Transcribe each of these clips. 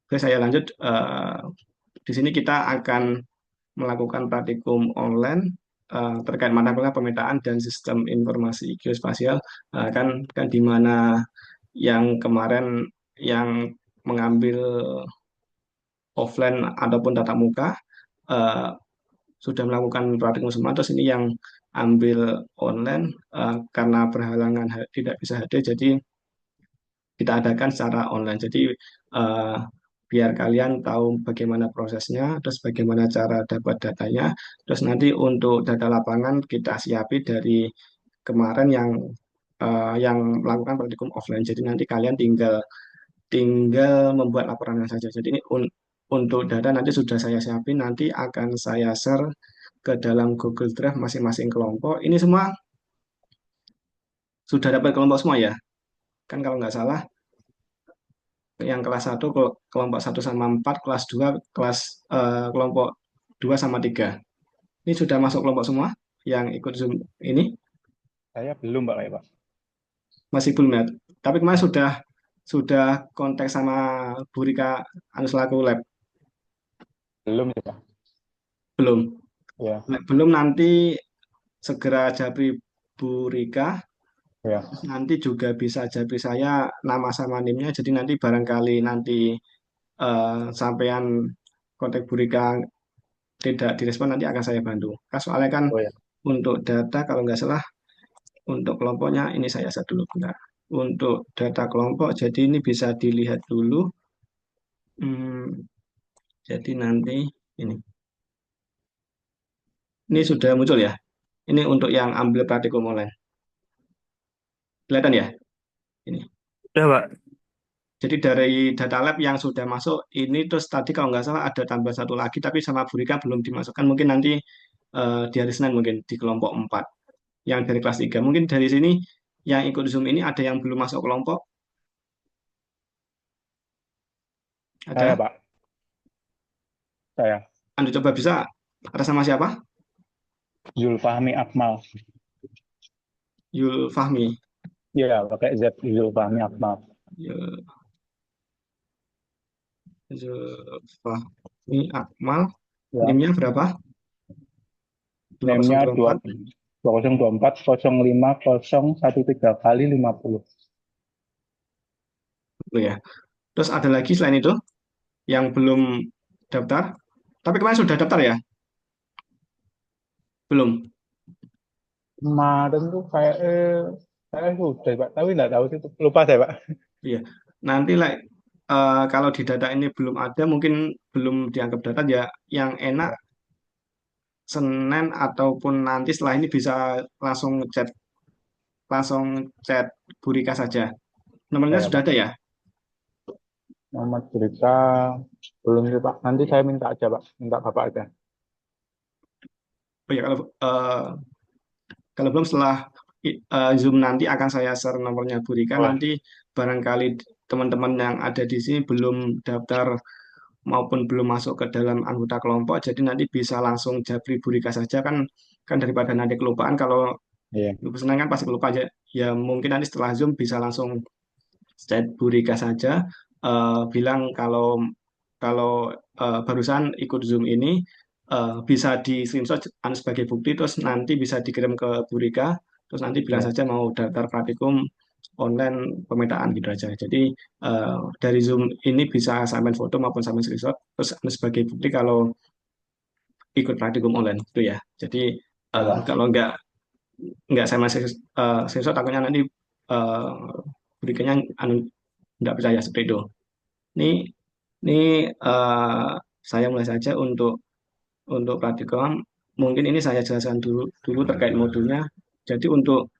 Oke, saya lanjut. Di sini kita akan melakukan praktikum online terkait mata kuliah pemetaan dan sistem informasi geospasial. Kan kan di mana yang kemarin yang mengambil offline ataupun tatap muka eh, sudah melakukan praktikum semua, terus ini yang ambil online karena berhalangan tidak bisa hadir, jadi kita adakan secara online. Jadi eh, biar kalian tahu bagaimana prosesnya, terus bagaimana cara dapat datanya, terus nanti untuk data lapangan kita siapi dari kemarin yang melakukan praktikum offline. Jadi nanti kalian tinggal tinggal membuat laporannya saja. Jadi ini untuk data nanti sudah saya siapin, nanti akan saya share ke dalam Google Drive masing-masing kelompok. Ini semua sudah dapat kelompok semua ya? Kan kalau nggak salah yang kelas satu kelompok 1 sama 4, kelas 2 kelompok 2 sama 3. Ini sudah masuk kelompok semua yang ikut Zoom ini? Saya belum Pak Pak. Masih belum ya? Tapi kemarin sudah kontak sama Bu Rika anu selaku lab. Belum ya Pak. Belum. Ya, Belum, nanti segera japri Bu Rika. ya. Nanti juga bisa japri saya nama sama nimnya. Jadi nanti barangkali nanti sampean kontak Bu Rika tidak direspon, nanti akan saya bantu. Soalnya kan Oh ya. untuk data kalau nggak salah untuk kelompoknya ini saya set dulu bentar. Untuk data kelompok, jadi ini bisa dilihat dulu. Hmm, jadi nanti ini ini sudah muncul ya. Ini untuk yang ambil praktikum online. Kelihatan ya? Ini. Udah Pak. Jadi dari data lab yang sudah masuk ini, terus tadi kalau nggak salah ada tambah satu lagi tapi sama Burika belum dimasukkan. Mungkin nanti di hari Senin mungkin di kelompok 4 yang dari kelas 3. Mungkin dari sini yang ikut Zoom ini ada yang belum masuk kelompok? Saya Ada? Pak. Saya. Anda coba bisa atas nama siapa? Zulfahmi Akmal. Yul Fahmi. Iya, pakai Z. Zulfahmi Akmal. Yul, Yul Fahmi Akmal. Ya. NIM-nya berapa? Name-nya 2024. 2024 05 013 kali 50. Oh ya. Terus ada lagi selain itu yang belum daftar. Tapi kemarin sudah daftar ya? Belum. Kemarin tuh kayak saya sudah Pak, tapi nggak tahu itu lupa saya Pak. Iya. Nanti kalau di data ini belum ada, mungkin belum dianggap data ya. Yang enak Ya, Senin ataupun nanti setelah ini bisa langsung chat Burika saja. Nomornya saya sudah Pak. ada ya? Muhammad Berita belum sih Pak. Nanti saya minta aja Pak, minta Bapak aja. Oh ya, kalau belum, setelah Zoom nanti akan saya share nomornya Bu Rika. Wah, Nanti barangkali teman-teman yang ada di sini belum daftar maupun belum masuk ke dalam anggota kelompok, jadi nanti bisa langsung japri Bu Rika saja, kan kan daripada nanti kelupaan. Kalau iya. ibu senang kan pasti lupa aja. Ya mungkin nanti setelah Zoom bisa langsung chat Bu Rika saja, bilang kalau kalau barusan ikut Zoom ini, bisa di screenshot sebagai bukti, terus nanti bisa dikirim ke Bu Rika, terus nanti bilang Iya. saja mau daftar praktikum online pemetaan gitu aja. Jadi dari Zoom ini bisa sampai foto maupun sampai screenshot, terus sebagai bukti kalau ikut praktikum online itu ya. Jadi Ya, Pak. kalau nggak saya masih screenshot, takutnya nanti uh, berikannya anu nggak percaya seperti itu. Ini ini saya mulai saja untuk praktikum. Mungkin ini saya jelaskan dulu dulu terkait modulnya. Jadi untuk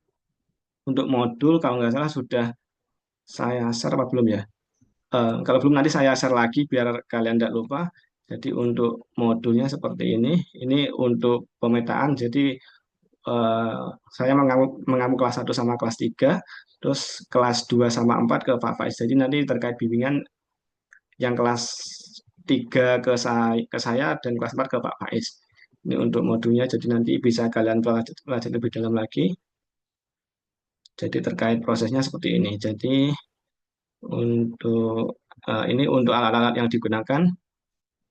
modul kalau nggak salah sudah saya share apa belum ya? Kalau belum nanti saya share lagi biar kalian tidak lupa. Jadi untuk modulnya seperti ini. Ini untuk pemetaan. Jadi eh, saya mengambil kelas 1 sama kelas 3, terus kelas 2 sama 4 ke Pak Faiz. Jadi nanti terkait bimbingan yang kelas 3 ke saya dan kelas 4 ke Pak Faiz. Ini untuk modulnya, jadi nanti bisa kalian pelajari lebih dalam lagi. Jadi terkait prosesnya seperti ini. Jadi untuk Ini untuk alat-alat yang digunakan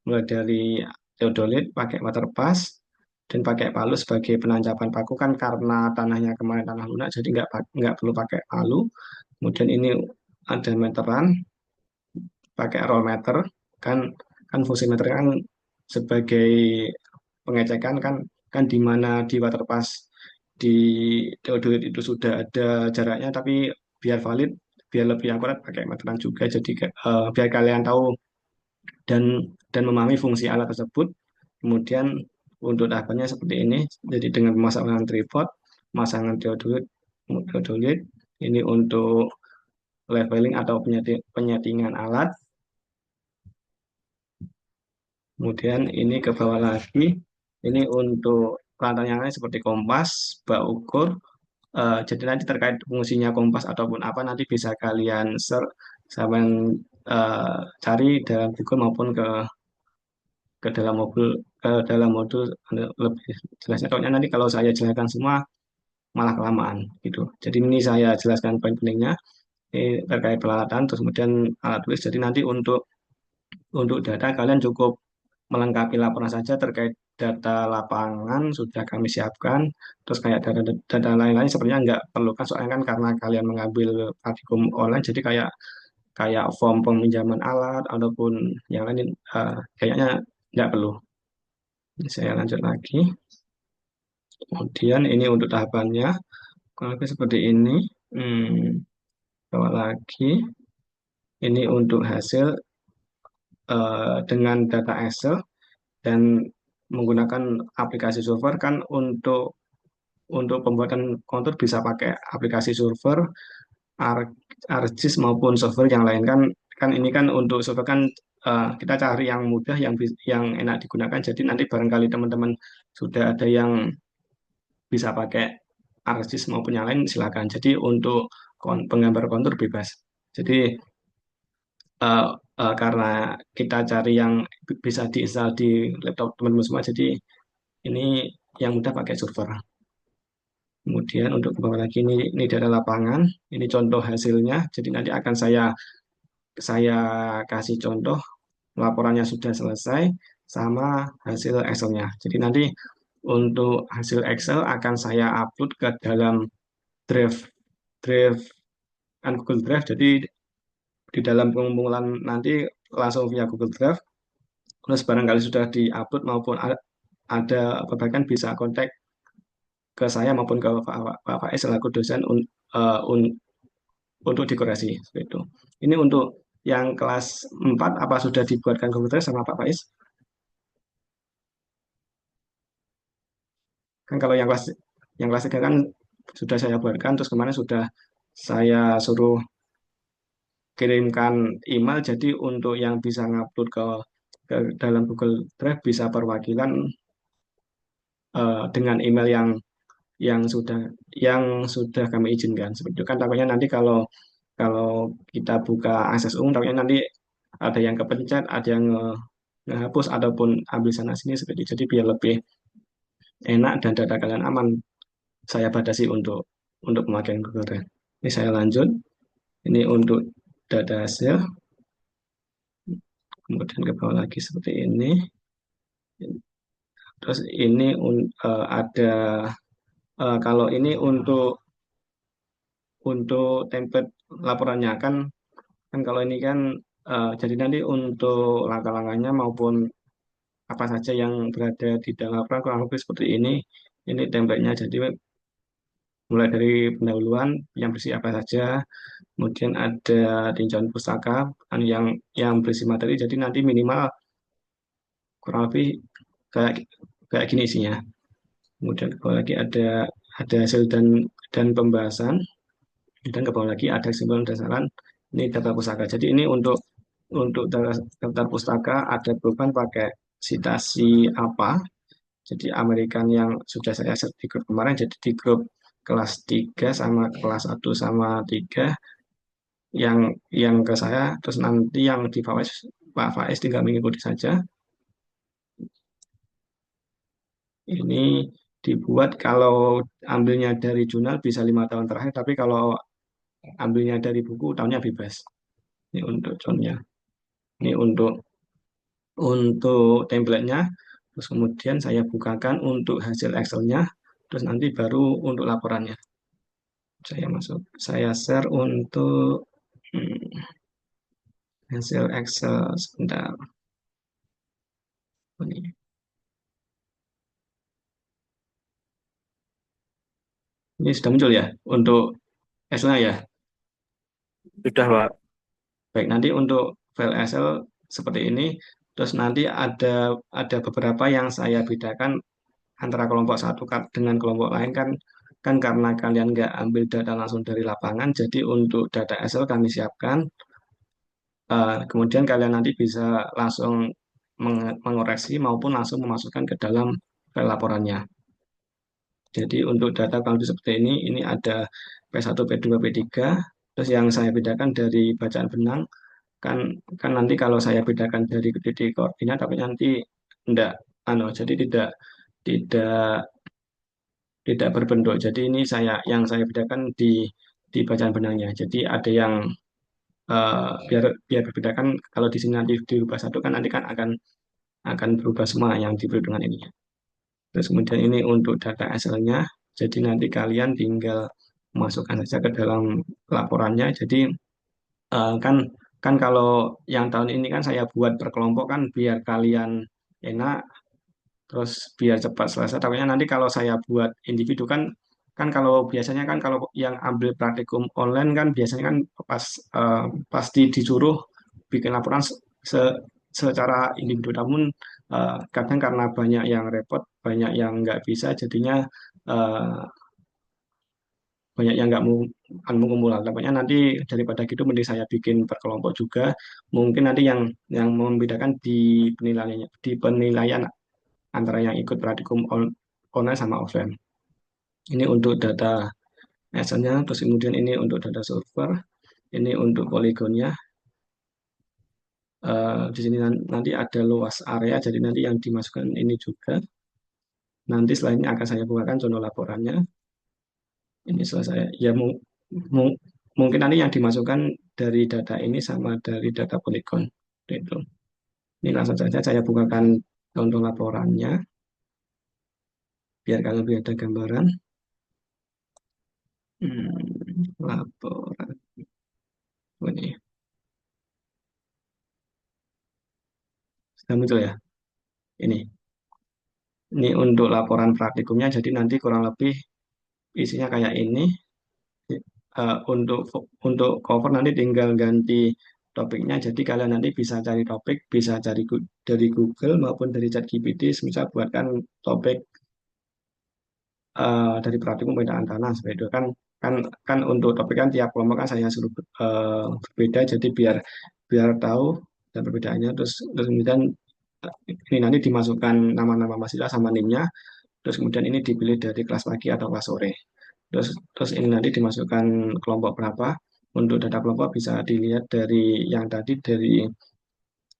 mulai dari teodolit pakai waterpas dan pakai palu sebagai penancapan paku kan karena tanahnya kemarin tanah lunak jadi nggak perlu pakai palu. Kemudian ini ada meteran pakai roll meter kan kan fungsi meter kan sebagai pengecekan kan kan di mana di waterpas di teodolit itu sudah ada jaraknya tapi biar valid biar lebih akurat pakai meteran juga jadi biar kalian tahu dan memahami fungsi alat tersebut. Kemudian untuk tahapannya seperti ini. Jadi dengan pemasangan tripod, pemasangan teodolit, ini untuk leveling atau penyetingan alat. Kemudian ini ke bawah lagi, ini untuk peralatan yang lain seperti kompas, bak ukur. Jadi nanti terkait fungsinya kompas ataupun apa nanti bisa kalian search sama cari dalam Google maupun ke dalam modul lebih jelasnya. Soalnya nanti kalau saya jelaskan semua malah kelamaan gitu. Jadi ini saya jelaskan poin pentingnya ini terkait peralatan, terus kemudian alat tulis. Jadi nanti untuk data kalian cukup melengkapi laporan saja terkait data lapangan sudah kami siapkan. Terus kayak data lain-lain sebenarnya nggak perlu kan soalnya kan karena kalian mengambil praktikum online jadi kayak kayak form peminjaman alat ataupun yang lain kayaknya nggak perlu. Saya lanjut lagi. Kemudian ini untuk tahapannya, kurang lebih seperti ini. Hmm, Bawa lagi. Ini untuk hasil dengan data Excel dan menggunakan aplikasi server kan untuk pembuatan kontur bisa pakai aplikasi server, Ar- ArcGIS maupun server yang lain kan kan ini kan untuk server kan kita cari yang mudah yang enak digunakan. Jadi nanti barangkali teman-teman sudah ada yang bisa pakai ArcGIS maupun yang lain silakan. Jadi untuk penggambar kontur bebas. Jadi eh, karena kita cari yang bisa diinstal di laptop teman-teman semua, jadi ini yang mudah pakai server. Kemudian untuk ke bawah lagi ini data lapangan, ini contoh hasilnya. Jadi nanti akan saya kasih contoh laporannya sudah selesai sama hasil Excel-nya. Jadi nanti untuk hasil Excel akan saya upload ke dalam Drive Drive kan Google Drive. Jadi di dalam pengumpulan nanti langsung via Google Drive. Terus barangkali sudah di-upload maupun ada perbaikan bisa kontak ke saya maupun ke Pak Faiz selaku dosen untuk dikoreksi seperti itu. Ini untuk yang kelas 4 apa sudah dibuatkan Google Drive sama Pak Faiz? Kan kalau yang kelas 3 kan sudah saya buatkan terus kemarin sudah saya suruh kirimkan email jadi untuk yang bisa ngupload ke dalam Google Drive bisa perwakilan dengan email yang sudah yang sudah kami izinkan. Seperti itu kan takutnya nanti kalau kalau kita buka akses umum takutnya nanti ada yang kepencet, ada yang ngehapus ataupun ambil sana sini seperti itu. Jadi biar lebih enak dan data kalian aman, saya batasi untuk pemakaian Google Drive. Ini saya lanjut. Ini untuk data hasil, kemudian ke bawah lagi seperti ini. Terus ini ada kalau ini untuk template laporannya kan kalau ini kan jadi nanti untuk langkah-langkahnya maupun apa saja yang berada di dalam laporan kurang lebih seperti ini. Ini template-nya jadi mulai dari pendahuluan yang berisi apa saja, kemudian ada tinjauan pustaka yang berisi materi. Jadi nanti minimal kurang lebih kayak kayak gini isinya. Kemudian ke bawah lagi ada hasil dan pembahasan dan ke bawah lagi ada kesimpulan dan saran. Ini data pustaka. Jadi ini untuk daftar pustaka ada perubahan pakai citasi apa. Jadi American yang sudah saya set di grup kemarin jadi di grup kelas 3 sama kelas 1 sama 3 yang ke saya terus nanti yang di Pak Faiz tinggal mengikuti saja. Ini dibuat kalau ambilnya dari jurnal bisa 5 tahun terakhir, tapi kalau ambilnya dari buku tahunnya bebas. Ini untuk contohnya. Ini untuk templatenya, terus kemudian saya bukakan untuk hasil Excel-nya, terus nanti baru untuk laporannya. Saya share untuk hmm, hasil Excel sebentar. Ini, ini sudah muncul ya untuk Excel-nya ya. Sudah, Pak. Baik, nanti untuk file Excel seperti ini, terus nanti ada beberapa yang saya bedakan antara kelompok satu dengan kelompok lain kan kan karena kalian nggak ambil data langsung dari lapangan, jadi untuk data Excel kami siapkan. Kemudian kalian nanti bisa langsung mengoreksi maupun langsung memasukkan ke dalam file laporannya. Jadi untuk data kalau seperti ini ada P1, P2, P3. Terus yang saya bedakan dari bacaan benang kan kan nanti kalau saya bedakan dari titik koordinat tapi nanti enggak jadi tidak tidak berbentuk. Jadi ini yang saya bedakan di bacaan benangnya. Jadi ada yang biar biar berbeda kan kalau di sini nanti dirubah satu kan nanti kan akan berubah semua yang di perhitungan ini. Terus kemudian ini untuk data Excel-nya. Jadi nanti kalian tinggal masukkan saja ke dalam laporannya. Jadi kan kan kalau yang tahun ini kan saya buat per kelompok kan biar kalian enak, terus biar cepat selesai. Takutnya nanti kalau saya buat individu kan kan kalau biasanya kan kalau yang ambil praktikum online kan biasanya kan eh, pasti disuruh bikin laporan secara individu. Namun kadang karena banyak yang repot, banyak yang nggak bisa, jadinya eh, banyak yang nggak mau mengumpulkan. Takutnya nanti daripada gitu mending saya bikin per kelompok juga. Mungkin nanti yang membedakan di penilaian antara yang ikut praktikum online sama offline. Ini untuk data Excel-nya, terus kemudian ini untuk data server, ini untuk poligonnya. Di sini nanti ada luas area, jadi nanti yang dimasukkan ini juga. Nanti selanjutnya akan saya bukakan contoh laporannya. Ini selesai. Ya mu- mungkin nanti yang dimasukkan dari data ini sama dari data polygon. Itu. Ini langsung saja saya bukakan contoh laporannya, biar kalian lebih ada gambaran. Laporan ini sudah muncul ya. Ini. Ini untuk laporan praktikumnya, jadi nanti kurang lebih isinya kayak ini. Untuk cover nanti tinggal ganti topiknya, jadi kalian nanti bisa cari topik, bisa cari dari Google maupun dari ChatGPT, misal buatkan topik dari praktikum pemetaan tanah seperti itu kan kan kan untuk topik kan tiap kelompok kan saya suruh berbeda, jadi biar biar tahu dan perbedaannya, terus kemudian ini nanti dimasukkan nama-nama mahasiswa sama NIM-nya. Terus kemudian ini dipilih dari kelas pagi atau kelas sore. Terus ini nanti dimasukkan kelompok berapa. Untuk data kelompok bisa dilihat dari yang tadi dari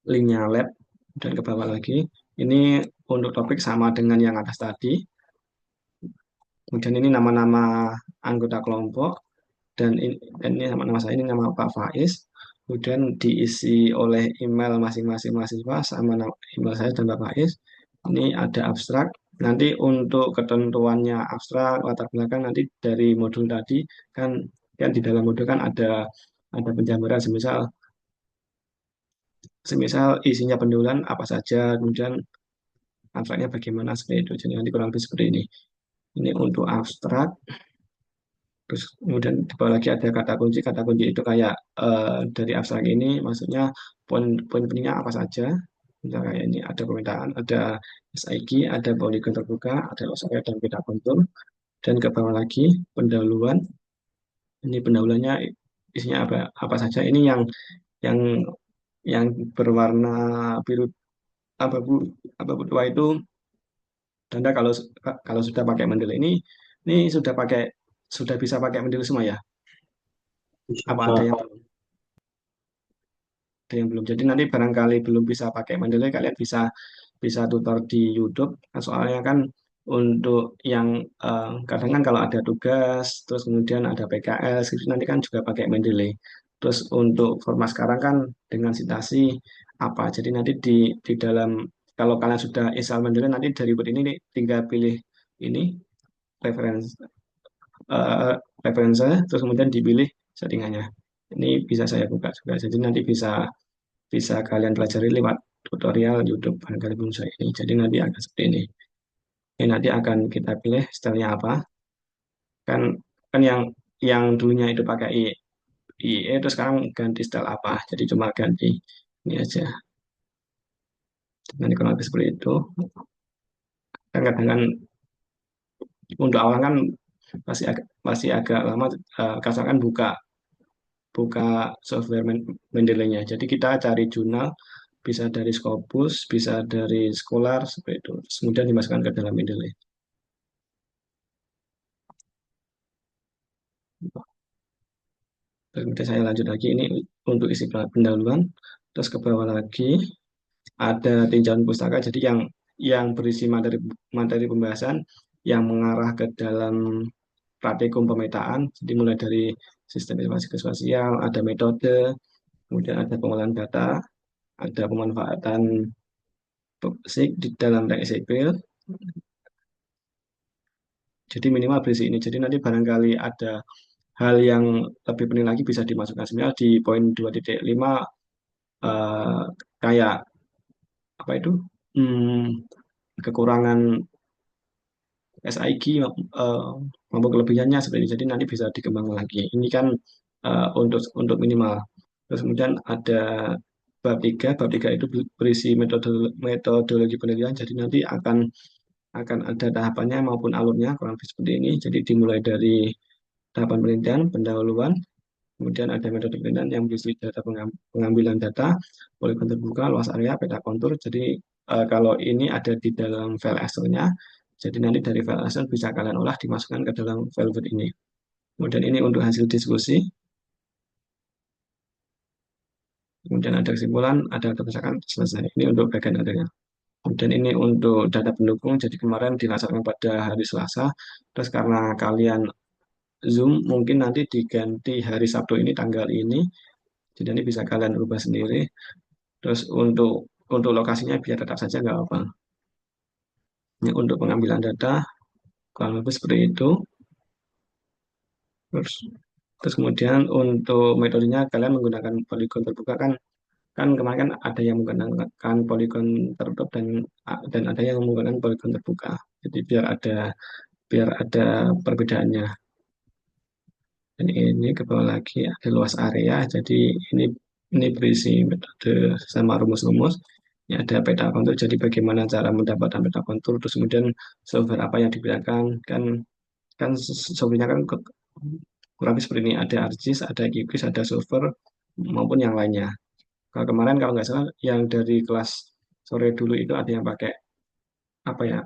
linknya lab dan ke bawah lagi. Ini untuk topik sama dengan yang atas tadi. Kemudian ini nama-nama anggota kelompok dan ini nama-nama saya ini nama Pak Faiz. Kemudian diisi oleh email masing-masing mahasiswa sama email saya dan Pak Faiz. Ini ada abstrak. Nanti untuk ketentuannya abstrak latar belakang nanti dari modul tadi kan kan di dalam modul kan ada penjabaran semisal semisal isinya penjualan apa saja, kemudian abstraknya bagaimana seperti itu. Jadi nanti kurang lebih seperti ini. Ini untuk abstrak. Terus kemudian di bawah lagi ada kata kunci. Kata kunci itu kayak dari abstrak ini maksudnya poin pentingnya apa saja. Misalnya kayak ini ada permintaan, ada SIG, ada poligon terbuka, ada loss area dan beda kontur. Dan ke bawah lagi pendahuluan. Ini pendahuluannya isinya apa apa saja. Ini yang yang berwarna biru abu-abu abu-abu tua itu tanda kalau sudah pakai Mendeley ini sudah bisa pakai Mendeley semua ya. Apa ada Sudah. yang belum? Jadi nanti barangkali belum bisa pakai Mendeley, kalian bisa bisa tutor di YouTube. Nah, soalnya kan untuk yang kadang kan kalau ada tugas, terus kemudian ada PKL, gitu, nanti kan juga pakai Mendeley. Terus untuk format sekarang kan dengan citasi apa. Jadi nanti di dalam, kalau kalian sudah install Mendeley, nanti dari word ini nih, tinggal pilih ini reference eh reference, terus kemudian dipilih settingannya. Ini bisa saya buka juga. Jadi nanti bisa bisa kalian pelajari lewat tutorial YouTube barangkali belum saya ini. Jadi nanti akan seperti ini. Ini nanti akan kita pilih stylenya apa. Kan kan yang dulunya itu pakai IE terus sekarang ganti style apa. Jadi cuma ganti ini aja. Nanti kalau lebih seperti itu. Kan kadang kan untuk awal kan masih agak lama, asalkan buka buka software Mendeley-nya. Jadi kita cari jurnal bisa dari Scopus, bisa dari Scholar seperti itu. Terus kemudian dimasukkan ke dalam Mendeley. Terus kemudian saya lanjut lagi ini untuk isi pendahuluan. Terus ke bawah lagi ada tinjauan pustaka. Jadi yang berisi materi materi pembahasan yang mengarah ke dalam praktikum pemetaan. Jadi mulai dari sistem informasi geospasial, ada metode, kemudian ada pengolahan data, ada pemanfaatan SIG di dalam teknik sipil. Jadi minimal berisi ini. Jadi nanti barangkali ada hal yang lebih penting lagi bisa dimasukkan. Sebenarnya di poin 2.5 eh, kayak apa itu, kekurangan SIG maupun kelebihannya seperti ini. Jadi nanti bisa dikembangkan lagi. Ini kan untuk minimal. Terus kemudian ada bab 3 itu berisi metodologi penelitian. Jadi nanti akan ada tahapannya maupun alurnya kurang lebih seperti ini. Jadi dimulai dari tahapan penelitian, pendahuluan, kemudian ada metode penelitian yang berisi data pengambilan data, poligon terbuka, luas area, peta kontur. Jadi kalau ini ada di dalam file Excel-nya, jadi nanti dari file Excel bisa kalian olah dimasukkan ke dalam file Word ini. Kemudian ini untuk hasil diskusi, kemudian ada kesimpulan, ada kebijakan, selesai. Ini untuk bagian adanya. Kemudian ini untuk data pendukung, jadi kemarin dilaksanakan pada hari Selasa, terus karena kalian Zoom mungkin nanti diganti hari Sabtu ini tanggal ini, jadi ini bisa kalian ubah sendiri. Terus untuk lokasinya biar tetap saja nggak apa. Ini untuk pengambilan data kurang lebih seperti itu. Terus terus kemudian untuk metodenya kalian menggunakan poligon terbuka, kan kan kemarin kan ada yang menggunakan poligon tertutup dan ada yang menggunakan poligon terbuka. Jadi biar ada perbedaannya. Dan ini ke bawah lagi ada luas area. Jadi ini berisi metode sama rumus-rumus. Ini ada peta kontur. Jadi bagaimana cara mendapatkan peta kontur. Terus kemudian software apa yang digunakan. Kan softwarenya kan kurang lebih seperti ini. Ada ArcGIS, ada QGIS, ada solver maupun yang lainnya. Kalau kemarin kalau nggak salah yang dari kelas sore dulu itu ada yang pakai apa ya?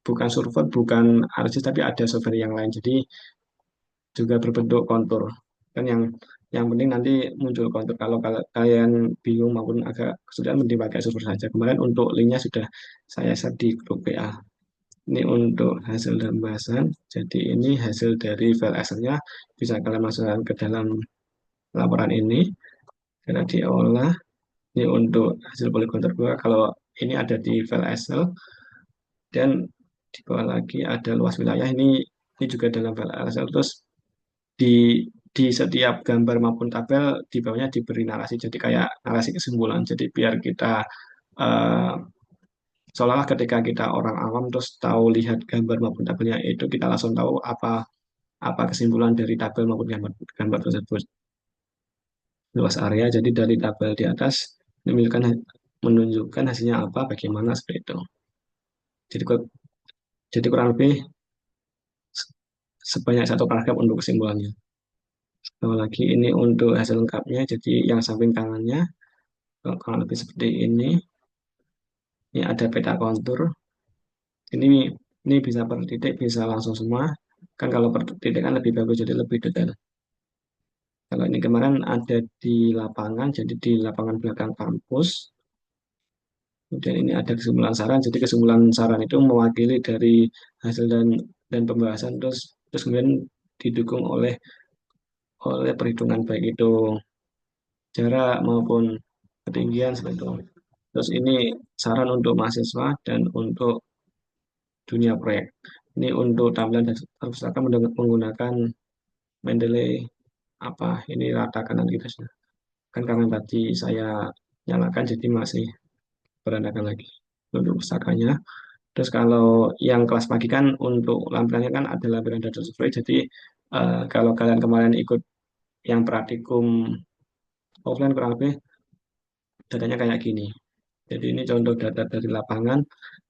Bukan solver, bukan ArcGIS, tapi ada software yang lain. Jadi juga berbentuk kontur. Kan yang penting nanti muncul kontur. Kalau kalian bingung maupun agak kesulitan, mending pakai server saja. Kemarin untuk linknya sudah saya share di grup PA. Ini untuk hasil dan bahasan. Jadi ini hasil dari file Excel-nya. Bisa kalian masukkan ke dalam laporan ini. Karena diolah. Ini untuk hasil poligon terbuka. Kalau ini ada di file Excel. Dan di bawah lagi ada luas wilayah. Ini juga dalam file Excel. Terus di di setiap gambar maupun tabel di bawahnya diberi narasi, jadi kayak narasi kesimpulan, jadi biar kita eh, seolah-olah ketika kita orang awam terus tahu lihat gambar maupun tabelnya itu kita langsung tahu apa apa kesimpulan dari tabel maupun gambar gambar tersebut. Luas area, jadi dari tabel di atas menunjukkan hasilnya apa, bagaimana seperti itu. Jadi jadi kurang lebih sebanyak satu paragraf untuk kesimpulannya. Kalau lagi ini untuk hasil lengkapnya, jadi yang samping kanannya kurang lebih seperti ini. Ini ada peta kontur. Ini ini bisa per titik, bisa langsung semua. Kan kalau per titik kan lebih bagus, jadi lebih detail. Kalau ini kemarin ada di lapangan, jadi di lapangan belakang kampus. Kemudian ini ada kesimpulan saran. Jadi kesimpulan saran itu mewakili dari hasil dan pembahasan, terus kemudian didukung oleh perhitungan baik itu jarak maupun ketinggian seperti itu. Terus ini saran untuk mahasiswa dan untuk dunia proyek. Ini untuk tampilan dan perpustakaan menggunakan Mendeley apa ini rata kanan kita sudah. Kan karena tadi saya nyalakan jadi masih berandakan lagi untuk pustakanya. Terus kalau yang kelas pagi kan untuk lampirannya kan ada lampiran data survei. Jadi kalau kalian kemarin ikut yang praktikum offline kurang lebih datanya kayak gini. Jadi ini contoh data dari lapangan.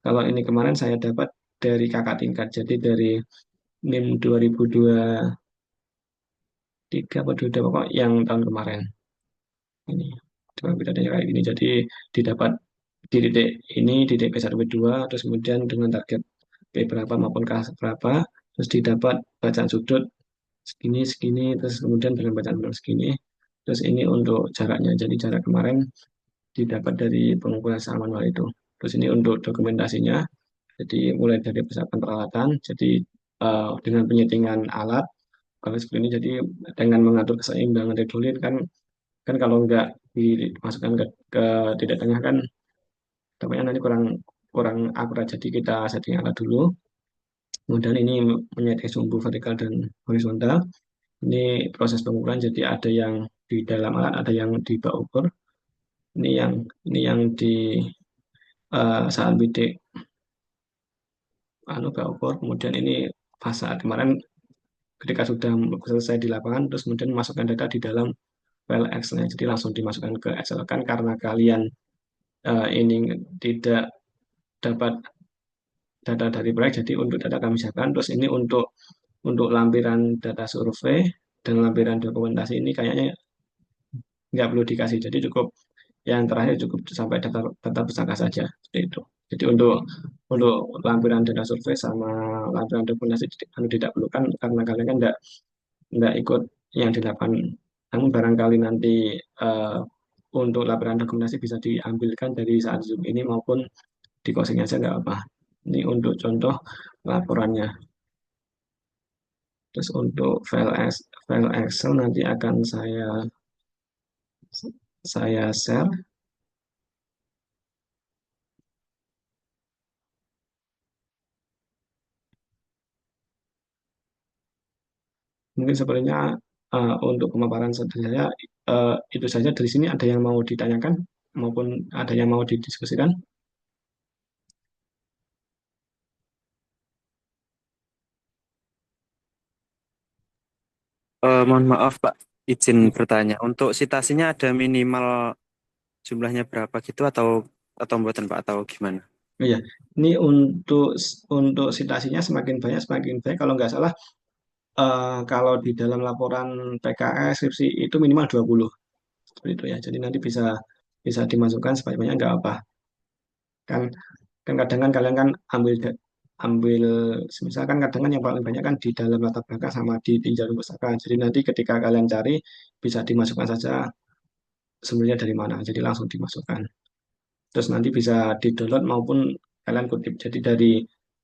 Kalau ini kemarin saya dapat dari kakak tingkat. Jadi dari NIM 2023 atau 22 pokok yang tahun kemarin. Ini kurang lebih datanya kayak gini. Jadi didapat di titik ini, di titik P1, P2, terus kemudian dengan target P berapa maupun K berapa, terus didapat bacaan sudut segini, segini, terus kemudian dengan bacaan penuh segini. Terus ini untuk jaraknya. Jadi jarak kemarin didapat dari pengumpulan secara manual itu. Terus ini untuk dokumentasinya, jadi mulai dari persiapan peralatan, jadi dengan penyetingan alat, kalau seperti ini, jadi dengan mengatur keseimbangan redolin kan, kan kalau nggak dimasukkan ke titik tengah kan, tampaknya nanti kurang kurang akurat. Jadi kita setting alat dulu, kemudian ini menyeting sumbu vertikal dan horizontal. Ini proses pengukuran, jadi ada yang di dalam alat, ada yang di bak ukur. Ini yang di saat bidik bak ukur. Kemudian ini pas saat kemarin ketika sudah selesai di lapangan, terus kemudian masukkan data di dalam file Excel-nya. Jadi langsung dimasukkan ke Excel kan karena kalian ini tidak dapat data dari proyek, jadi untuk data kami siapkan. Terus ini untuk lampiran data survei dan lampiran dokumentasi ini kayaknya nggak perlu dikasih. Jadi cukup yang terakhir cukup sampai data data pusaka saja seperti itu. Jadi untuk lampiran data survei sama lampiran dokumentasi tidak perlu kan karena kalian kan nggak ikut yang di lapangan. Namun barangkali nanti eh, untuk laporan dokumentasi bisa diambilkan dari saat Zoom ini maupun di closing aja nggak apa. Ini untuk contoh laporannya. Terus untuk file Excel nanti akan saya share. Mungkin sebenarnya untuk pemaparan saya itu saja dari sini. Ada yang mau ditanyakan maupun ada yang mau didiskusikan? Mohon maaf Pak, izin Hmm. bertanya. Untuk citasinya ada minimal jumlahnya berapa gitu atau buatan Pak atau gimana? Iya, ini untuk citasinya semakin banyak semakin baik. Kalau nggak salah, kalau di dalam laporan PKS skripsi itu minimal 20 seperti itu ya. Jadi nanti bisa bisa dimasukkan sebanyak-banyak nggak apa. Kan kan kadang kan kalian kan ambil semisal kan kadang kan yang paling banyak kan di dalam latar belakang sama di tinjauan pustaka. Jadi nanti ketika kalian cari bisa dimasukkan saja sumbernya dari mana. Jadi langsung dimasukkan. Terus nanti bisa di-download maupun kalian kutip. Jadi dari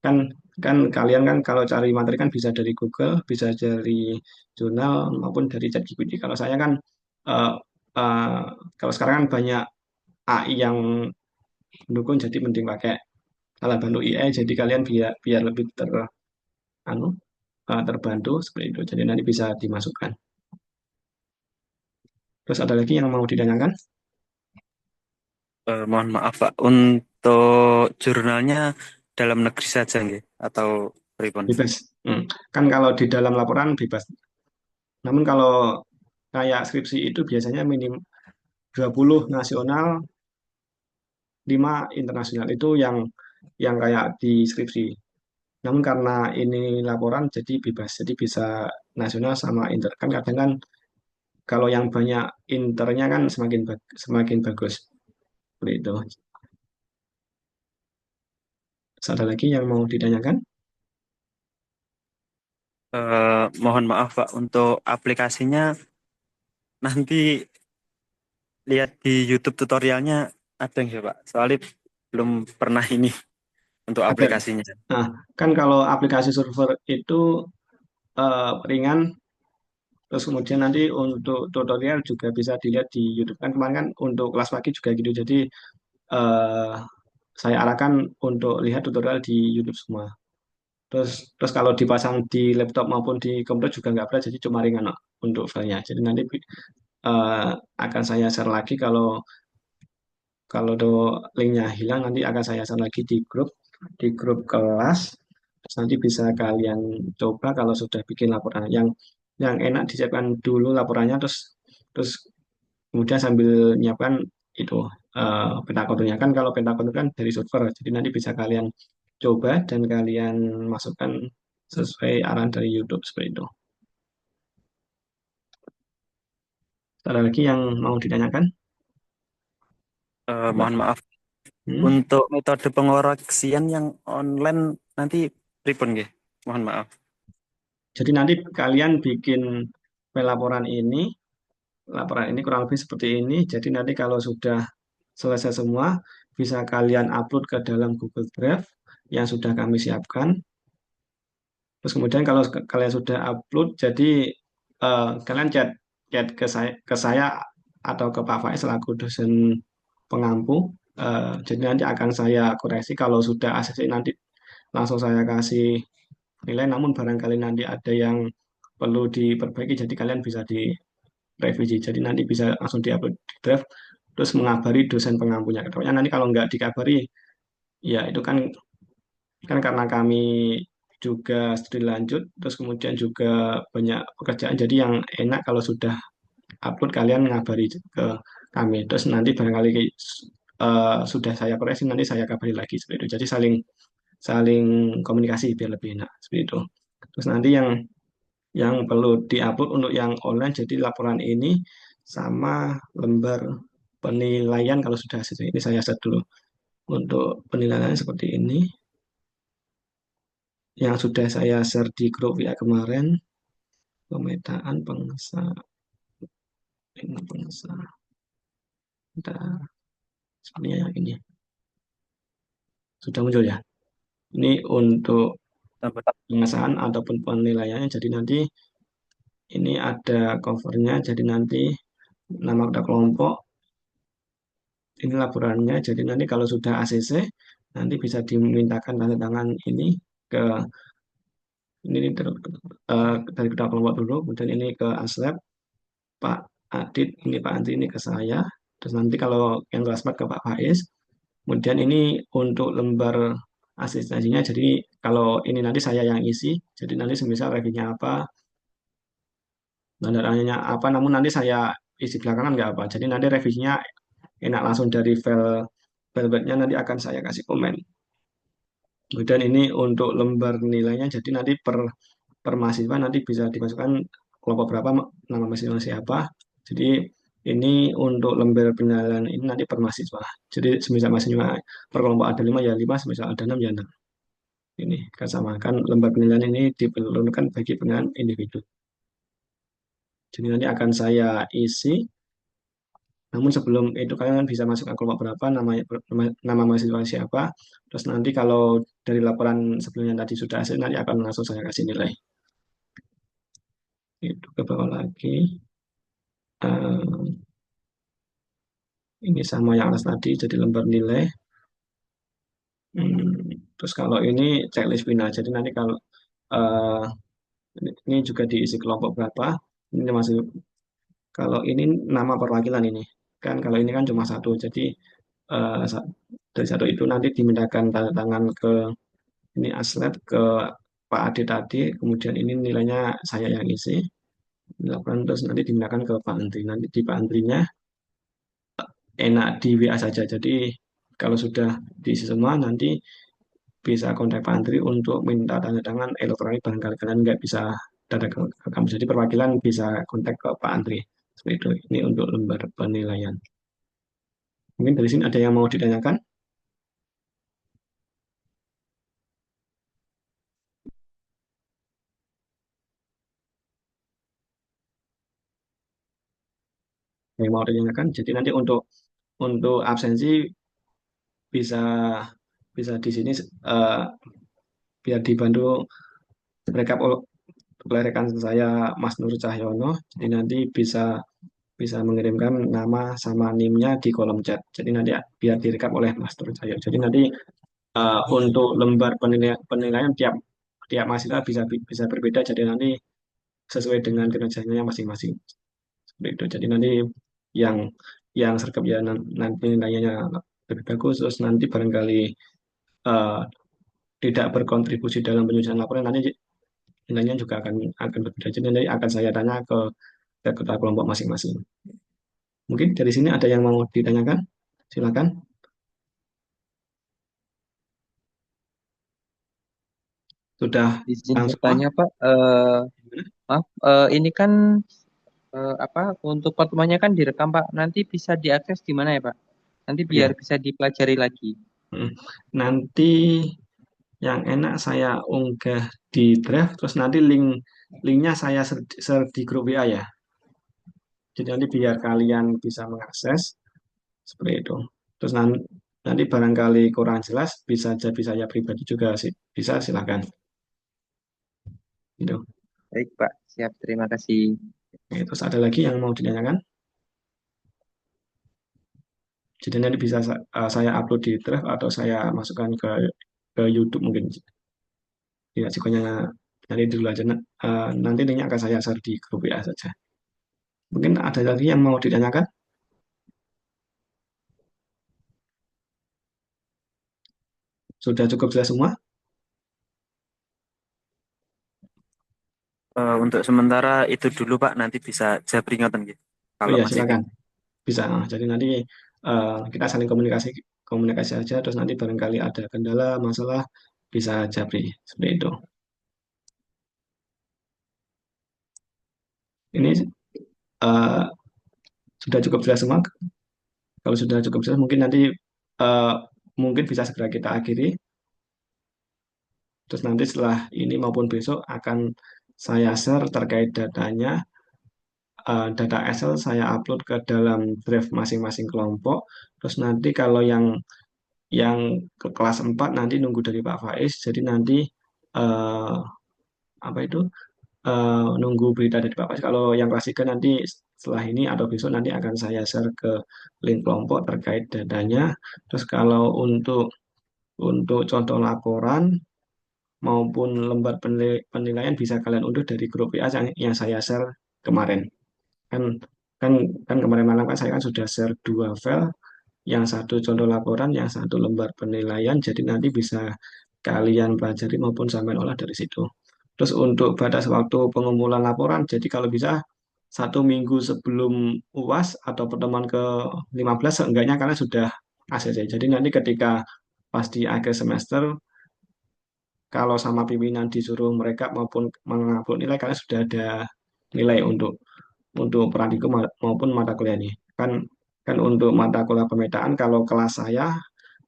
kan kan kalian kan kalau cari materi kan bisa dari Google, bisa dari jurnal maupun dari ChatGPT. Kalau saya kan eh, eh, kalau sekarang kan banyak AI yang mendukung, jadi mending pakai alat bantu AI. Jadi kalian biar biar lebih anu, terbantu seperti itu. Jadi nanti bisa dimasukkan. Terus ada lagi yang mau ditanyakan? Mohon maaf Pak, untuk jurnalnya dalam negeri saja nggih atau pripun? Bebas. Kan kalau di dalam laporan bebas. Namun kalau kayak skripsi itu biasanya minim 20 nasional, 5 internasional. Itu yang kayak di skripsi. Namun karena ini laporan jadi bebas. Jadi bisa nasional sama inter. Kan kadang kan kalau yang banyak internya kan semakin bagus. Seperti itu. Terus ada lagi yang mau ditanyakan? Mohon maaf Pak, untuk aplikasinya nanti lihat di YouTube tutorialnya ada nggak Pak? Soalnya belum pernah ini untuk Ada. aplikasinya. Nah, kan kalau aplikasi server itu ringan, Terus kemudian nanti untuk tutorial juga bisa dilihat di YouTube kan kemarin kan untuk kelas pagi juga gitu. Jadi eh, saya arahkan untuk lihat tutorial di YouTube semua. Terus kalau dipasang di laptop maupun di komputer juga nggak berat, jadi cuma ringan kok untuk filenya. Jadi nanti akan saya share lagi kalau kalau linknya hilang nanti akan saya share lagi di grup kelas. Terus nanti bisa kalian coba kalau sudah bikin laporan yang enak disiapkan dulu laporannya terus kemudian sambil nyiapkan itu pentakodernya kan kalau pentakoder kan dari server jadi nanti bisa kalian coba dan kalian masukkan sesuai arahan dari YouTube seperti itu. Ada lagi yang mau ditanyakan? Mbak? Mohon maaf, Hmm? untuk metode pengoreksian yang online nanti pripun nggih? Mohon maaf. Jadi nanti kalian bikin laporan ini kurang lebih seperti ini. Jadi nanti kalau sudah selesai semua, bisa kalian upload ke dalam Google Drive yang sudah kami siapkan. Terus kemudian kalau kalian sudah upload, jadi kalian chat ke saya atau ke Pak Faiz selaku dosen pengampu. Jadi nanti akan saya koreksi kalau sudah ACC nanti langsung saya kasih nilai. Namun barangkali nanti ada yang perlu diperbaiki, jadi kalian bisa direvisi. Jadi nanti bisa langsung diupload di Drive, terus mengabari dosen pengampunya. Kedepannya nanti kalau nggak dikabari, ya itu kan kan karena kami juga studi lanjut, terus kemudian juga banyak pekerjaan. Jadi yang enak kalau sudah upload kalian ngabari ke kami. Terus nanti barangkali sudah saya koreksi, nanti saya kabari lagi seperti itu. Jadi saling saling komunikasi biar lebih enak seperti itu. Terus nanti yang perlu diupload untuk yang online, jadi laporan ini sama lembar penilaian kalau sudah hasil. Ini saya set dulu. Untuk penilaian seperti ini yang sudah saya share di grup ya kemarin, pemetaan pengesah, ini pengesah, bentar, sepertinya ini sudah muncul ya. Ini untuk Sampai- pengesahan ataupun penilaiannya. Jadi nanti ini ada covernya. Jadi nanti nama kota kelompok, ini laporannya. Jadi nanti kalau sudah ACC, nanti bisa dimintakan tanda tangan ini ke ini dari kota kelompok dulu, kemudian ini ke Aslab, Pak Adit, ini Pak Andri, ini ke saya. Terus nanti kalau yang kelas 4 ke Pak Faiz. Kemudian ini untuk lembar asistensinya, jadi kalau ini nanti saya yang isi, jadi nanti semisal reviewnya apa, tanya apa, namun nanti saya isi belakangan nggak apa. Jadi nanti revisinya enak langsung dari file webnya nanti akan saya kasih komen. Kemudian ini untuk lembar nilainya, jadi nanti per mahasiswa nanti bisa dimasukkan kelompok berapa, nama mahasiswa siapa. Jadi ini untuk lembar penilaian ini nanti per mahasiswa. Jadi semisal mahasiswa per kelompok ada 5 ya 5, semisal ada 6 ya 6. Ini kan sama kan lembar penilaian ini diperlukan bagi penilaian individu. Jadi nanti akan saya isi. Namun sebelum itu kalian bisa masukkan kelompok berapa, nama mahasiswa siapa. Terus nanti kalau dari laporan sebelumnya tadi sudah hasil, nanti akan langsung saya kasih nilai. Itu ke bawah lagi. Eh, ini sama yang atas tadi, jadi lembar nilai. Terus kalau ini checklist final. Jadi nanti kalau eh, ini juga diisi kelompok berapa. Ini masih kalau ini nama perwakilan ini. Kan kalau ini kan cuma satu. Jadi eh, sa- dari satu itu nanti dimintakan tanda tangan ke ini Aslab ke Pak Ade tadi, kemudian ini nilainya saya yang isi, laporan terus nanti dimintakan ke Pak Andri. Nanti di Pak Andrinya enak di WA saja. Jadi kalau sudah diisi semua nanti bisa kontak Pak Andri untuk minta tanda tangan elektronik barangkali kalian nggak bisa datang ke kampus. Jadi perwakilan bisa kontak ke Pak Andri. Seperti itu. Ini untuk lembar penilaian. Mungkin dari sini ada yang mau ditanyakan? Yang mau ditanyakan? Jadi nanti untuk absensi bisa bisa di sini biar dibantu recap oleh rekan saya Mas Nur Cahyono. Jadi nanti bisa bisa mengirimkan nama sama NIM-nya di kolom chat. Jadi nanti biar direkap oleh Mas Nur Cahyono. Jadi nanti untuk lembar penilaian tiap tiap mahasiswa bisa bisa berbeda. Jadi nanti sesuai dengan kinerjanya masing-masing. Seperti itu. Jadi nanti yang sergap ya nanti nilainya lebih bagus, terus nanti barangkali eh, tidak berkontribusi dalam penyusunan laporan, nanti nilainya juga akan berbeda. Jadi nanti akan saya tanya ke ketua kelompok masing-masing. Mungkin dari sini ada yang mau ditanyakan? Silakan. Sudah Izin paham semua? bertanya Pak, maaf, ini kan apa untuk pertemuannya kan direkam Pak. Nanti bisa diakses di mana ya Pak? Nanti biar Ya. bisa dipelajari lagi. Nanti yang enak saya unggah di Drive, terus nanti linknya saya share di grup WA ya. Jadi nanti biar kalian bisa mengakses seperti itu. Terus nanti barangkali kurang jelas bisa jadi saya pribadi juga sih. Bisa silakan. Gitu. Baik Pak, siap. Terima kasih. Oke, terus ada lagi yang mau ditanyakan? Jadi nanti bisa saya upload di Drive atau saya masukkan ke YouTube mungkin. Ya, pokoknya nanti dulu aja. Nanti linknya akan saya share di grup WA saja. Mungkin ada lagi yang mau ditanyakan? Sudah cukup jelas semua? Untuk sementara itu dulu Pak, nanti bisa saya peringatan gitu. Oh Kalau ya, masih silakan. bingung. Bisa. Jadi nanti kita saling komunikasi komunikasi aja. Terus nanti barangkali ada kendala, masalah, bisa japri. Seperti itu. Ini eh, sudah cukup jelas semua. Kalau sudah cukup jelas, mungkin nanti eh, mungkin bisa segera kita akhiri. Terus nanti setelah ini maupun besok akan saya share terkait datanya. Data Excel saya upload ke dalam drive masing-masing kelompok. Terus nanti kalau yang ke kelas 4 nanti nunggu dari Pak Faiz. Jadi nanti eh, apa itu nunggu berita dari Pak Faiz. Kalau yang kelas 3 nanti setelah ini atau besok nanti akan saya share ke link kelompok terkait datanya. Terus kalau untuk contoh laporan maupun lembar penilaian bisa kalian unduh dari grup WA yang saya share kemarin. Kan kan kan kemarin malam kan saya kan sudah share dua file, yang satu contoh laporan, yang satu lembar penilaian. Jadi nanti bisa kalian pelajari maupun sampai olah dari situ. Terus untuk batas waktu pengumpulan laporan, jadi kalau bisa 1 minggu sebelum UAS atau pertemuan ke-15 seenggaknya kalian sudah ACC. Jadi nanti ketika pas di akhir semester, kalau sama pimpinan disuruh mereka maupun mengupload nilai, kalian sudah ada nilai untuk praktikum maupun mata kuliah ini. Kan kan untuk mata kuliah pemetaan kalau kelas saya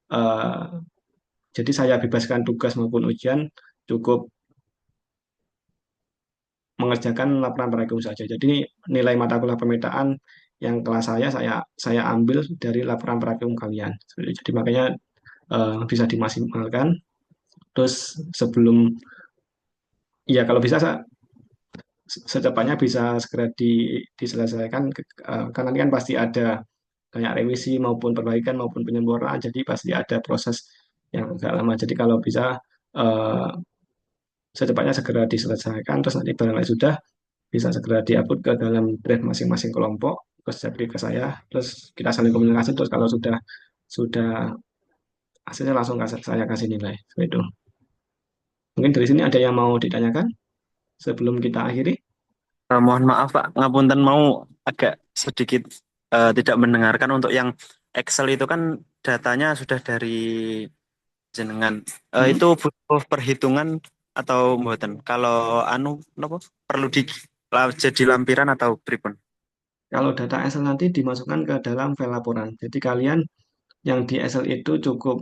eh, jadi saya bebaskan tugas maupun ujian cukup mengerjakan laporan praktikum saja. Jadi nilai mata kuliah pemetaan yang kelas saya ambil dari laporan praktikum kalian. Jadi makanya bisa dimaksimalkan. Terus sebelum ya kalau bisa secepatnya bisa segera diselesaikan karena nanti kan pasti ada banyak revisi maupun perbaikan maupun penyempurnaan, jadi pasti ada proses yang agak lama. Jadi kalau bisa eh, secepatnya segera diselesaikan, terus nanti barangkali sudah bisa segera diupload ke dalam drive masing-masing kelompok, terus jadi ke saya, terus kita saling komunikasi, terus kalau sudah hasilnya langsung saya kasih nilai. Seperti itu. Mungkin dari sini ada yang mau ditanyakan sebelum kita akhiri? Mohon maaf Pak, ngapunten mau agak sedikit tidak mendengarkan untuk yang Excel itu kan datanya sudah dari jenengan. Hmm. Itu butuh perhitungan atau mboten? Kalau anu nopo perlu jadi lampiran atau pripun? Kalau data Excel nanti dimasukkan ke dalam file laporan. Jadi kalian yang di Excel itu cukup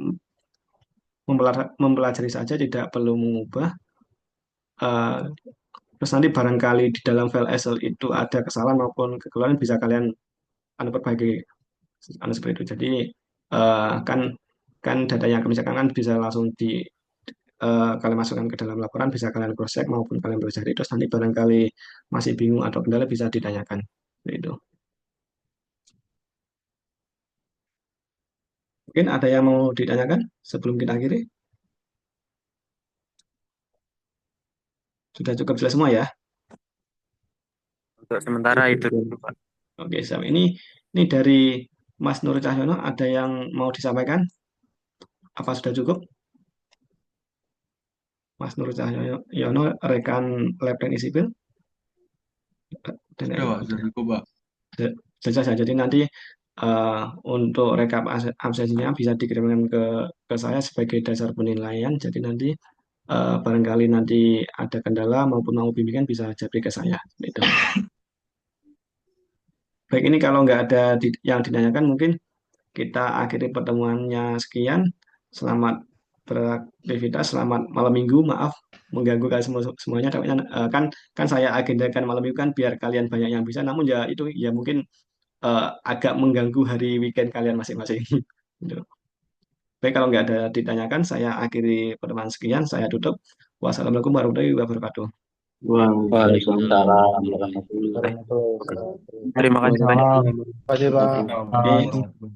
mempelajari saja, tidak perlu mengubah. Eh, Terus nanti barangkali di dalam file Excel itu ada kesalahan maupun kekeliruan bisa kalian perbaiki seperti itu. Jadi kan kan data yang kami kan bisa langsung kalian masukkan ke dalam laporan, bisa kalian cross check maupun kalian pelajari, terus nanti barangkali masih bingung atau kendala bisa ditanyakan. Itu. Mungkin ada yang mau ditanyakan sebelum kita akhiri? Sudah cukup jelas semua ya? Untuk sementara itu dulu, Pak. Oke, Sam. Ini dari Mas Nur Cahyono, ada yang mau disampaikan? Apa sudah cukup? Mas Nur Cahyono, rekan Lab Teknik Sipil. Dan Sudah, Pak, sudah cukup, Pak. Sudah saja. Jadi nanti untuk rekap absensinya bisa dikirimkan ke saya sebagai dasar penilaian. Jadi nanti barangkali nanti ada kendala maupun mau bimbingan bisa japri ke saya. Gitu. Baik, ini kalau nggak ada yang ditanyakan, mungkin kita akhiri pertemuannya sekian. Selamat beraktivitas, selamat malam minggu. Maaf mengganggu kalian semuanya. Tapi, kan saya agendakan malam minggu kan biar kalian banyak yang bisa. Namun ya itu ya mungkin agak mengganggu hari weekend kalian masing-masing. Gitu. Baik, kalau nggak ada ditanyakan, saya akhiri pertemuan sekian. Saya tutup. Wassalamualaikum warahmatullahi wabarakatuh. Waalaikumsalam warahmatullahi wabarakatuh. Terima kasih banyak. Terima kasih, Pak. Oke.